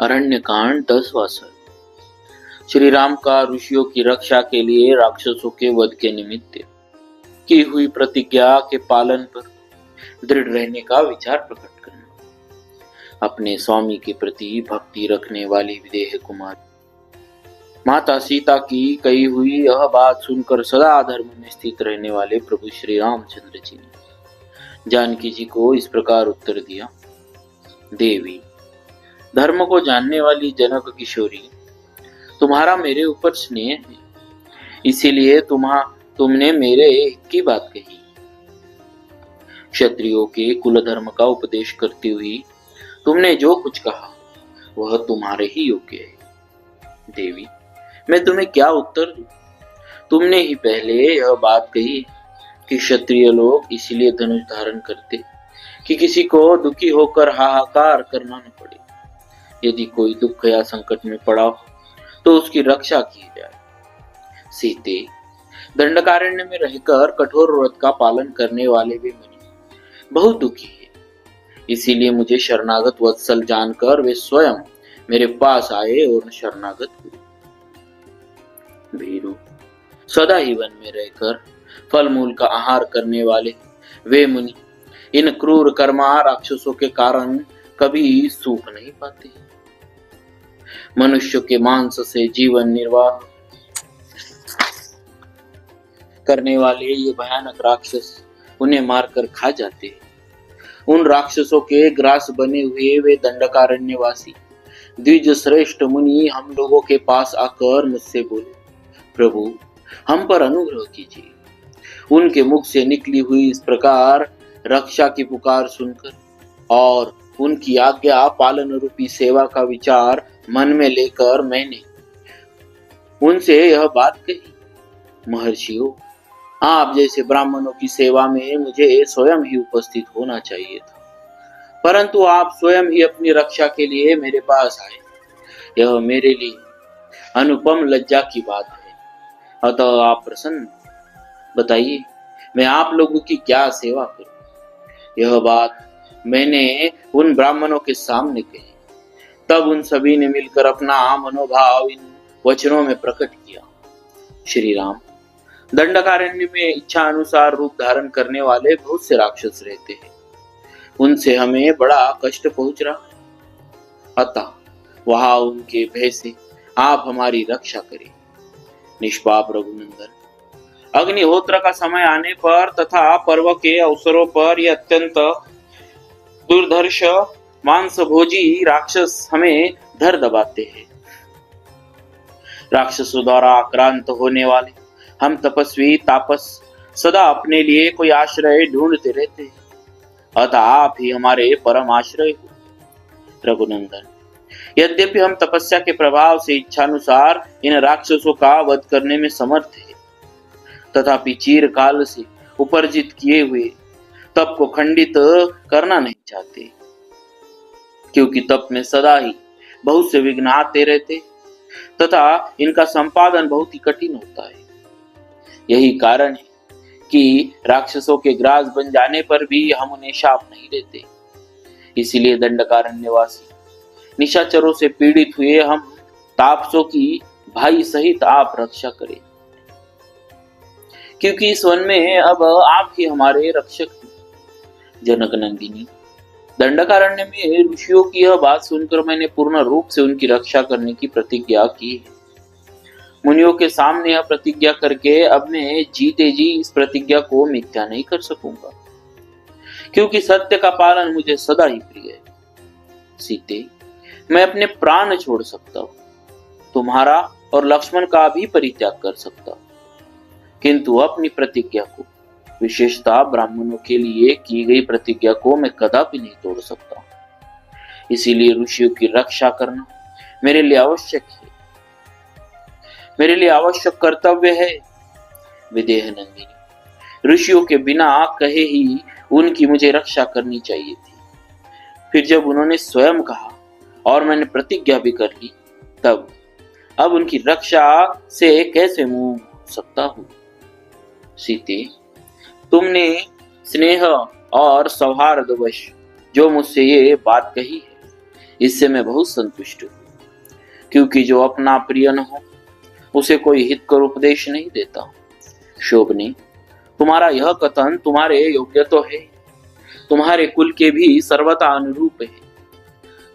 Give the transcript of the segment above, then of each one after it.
अरण्य कांड 10वां सर्ग। श्री राम का ऋषियों की रक्षा के लिए राक्षसों के वध के निमित्त की हुई प्रतिज्ञा के पालन पर दृढ़ रहने का विचार प्रकट करना। अपने स्वामी के प्रति भक्ति रखने वाली विदेह कुमार माता सीता की कही हुई यह बात सुनकर सदा धर्म में स्थित रहने वाले प्रभु श्री रामचंद्र जी ने जानकी जी को इस प्रकार उत्तर दिया। देवी, धर्म को जानने वाली जनक किशोरी, तुम्हारा मेरे ऊपर स्नेह है, इसीलिए तुमने मेरे हित की बात कही। क्षत्रियों के कुल धर्म का उपदेश करती हुई तुमने जो कुछ कहा वह तुम्हारे ही योग्य है। देवी, मैं तुम्हें क्या उत्तर दूं? तुमने ही पहले यह बात कही कि क्षत्रिय लोग इसलिए धनुष धारण करते कि किसी को दुखी होकर हाहाकार करना न पड़े। यदि कोई दुख या संकट में पड़ा हो तो उसकी रक्षा की जाए। सीते, दंडकारण्य में रहकर कठोर व्रत का पालन करने वाले वे मुनि बहुत दुखी है, इसीलिए मुझे शरणागत वत्सल जानकर वे स्वयं मेरे पास आए और शरणागत हुए। भीरु, सदा ही वन में रहकर फल मूल का आहार करने वाले वे मुनि इन क्रूर कर्मा राक्षसों के कारण कभी सुख नहीं पाते। मनुष्य के मांस से जीवन निर्वाह करने वाले ये भयानक राक्षस उन्हें मारकर खा जाते हैं। उन राक्षसों के ग्रास बने हुए वे दंडकारण्यवासी द्विज श्रेष्ठ मुनि हम लोगों के पास आकर मुझसे बोले, प्रभु, हम पर अनुग्रह कीजिए। उनके मुख से निकली हुई इस प्रकार रक्षा की पुकार सुनकर और उनकी आज्ञा पालन रूपी सेवा का विचार मन में लेकर मैंने उनसे यह बात कही। महर्षियों, आप जैसे ब्राह्मणों की सेवा में मुझे स्वयं ही उपस्थित होना चाहिए था, परंतु आप स्वयं ही अपनी रक्षा के लिए मेरे पास आए। यह मेरे लिए अनुपम लज्जा की बात है, अतः आप प्रसन्न बताइए मैं आप लोगों की क्या सेवा करूं। यह बात मैंने उन ब्राह्मणों के सामने कही। तब उन सभी ने मिलकर अपना मनोभाव इन वचनों में प्रकट किया। श्री राम, दंडकारण्य में इच्छा अनुसार रूप धारण करने वाले बहुत से राक्षस रहते हैं, उनसे हमें बड़ा कष्ट पहुंच रहा है, अतः वहां उनके भय से आप हमारी रक्षा करें। निष्पाप रघुनंदन, अग्निहोत्र का समय आने पर तथा पर्व के अवसरों पर यह अत्यंत दुर्धर्ष मांस भोजी राक्षस हमें धर दबाते हैं। राक्षसों द्वारा आक्रांत होने वाले हम तपस्वी तापस सदा अपने लिए कोई आश्रय ढूंढते रहते हैं, अतः आप ही हमारे परम आश्रय हो। रघुनंदन, यद्यपि हम तपस्या के प्रभाव से इच्छानुसार इन राक्षसों का वध करने में समर्थ है, तथापि चिरकाल से उपर्जित किए हुए तप को खंडित करना नहीं चाहते, क्योंकि तप में सदा ही बहुत से विघ्न आते रहते तथा इनका संपादन बहुत ही कठिन होता है। यही कारण है कि राक्षसों के ग्रास बन जाने पर भी हम उन्हें शाप नहीं देते। इसीलिए दंडकारण्यवासी निशाचरों से पीड़ित हुए हम तापसों की भाई सहित आप रक्षा करें, क्योंकि इस वन में अब आप ही हमारे रक्षक हैं। जनक नंदिनी, दंडकारण्य में ऋषियों की यह बात सुनकर मैंने पूर्ण रूप से उनकी रक्षा करने की प्रतिज्ञा की है। मुनियों के सामने यह प्रतिज्ञा करके अब मैं जीते जी इस प्रतिज्ञा को मिथ्या नहीं कर सकूंगा, क्योंकि सत्य का पालन मुझे सदा ही प्रिय है। सीते, मैं अपने प्राण छोड़ सकता हूँ, तुम्हारा और लक्ष्मण का भी परित्याग कर सकता हूँ, किंतु अपनी प्रतिज्ञा को, विशेषतः ब्राह्मणों के लिए की गई प्रतिज्ञा को मैं कदापि नहीं तोड़ सकता। इसीलिए ऋषियों की रक्षा करना मेरे लिए आवश्यक है, मेरे लिए आवश्यक कर्तव्य है। विदेह नंदिनी, ऋषियों के बिना कहे ही उनकी मुझे रक्षा करनी चाहिए थी। फिर जब उन्होंने स्वयं कहा और मैंने प्रतिज्ञा भी कर ली, तब अब उनकी रक्षा से कैसे मुंह मोड़ सकता हूं। सीते, तुमने स्नेह और सौहार्दवश जो मुझसे ये बात कही है, इससे मैं बहुत संतुष्ट हूँ, क्योंकि जो अपना प्रिय न हो उसे कोई हित कर उपदेश नहीं देता। शोभनी, तुम्हारा यह कथन तुम्हारे योग्य तो है, तुम्हारे कुल के भी सर्वथा अनुरूप है।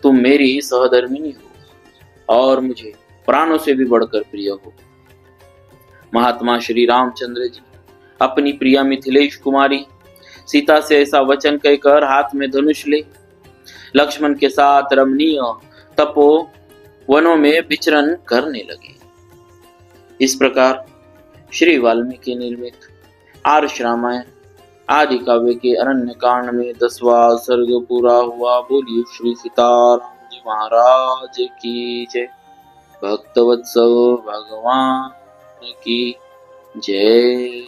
तुम मेरी सहधर्मिणी हो और मुझे प्राणों से भी बढ़कर प्रिय हो। महात्मा श्री रामचंद्र जी अपनी प्रिया मिथिलेश कुमारी सीता से ऐसा वचन कहकर हाथ में धनुष ले लक्ष्मण के साथ रमणीय तपो वनों में विचरण करने लगे। इस प्रकार श्री वाल्मीकि निर्मित आर्ष रामायण आदि काव्य के अरण्य कांड में 10वां सर्ग पूरा हुआ। बोलिए श्री सीताराम जी महाराज की जय। भक्तवत्सल भगवान की जय।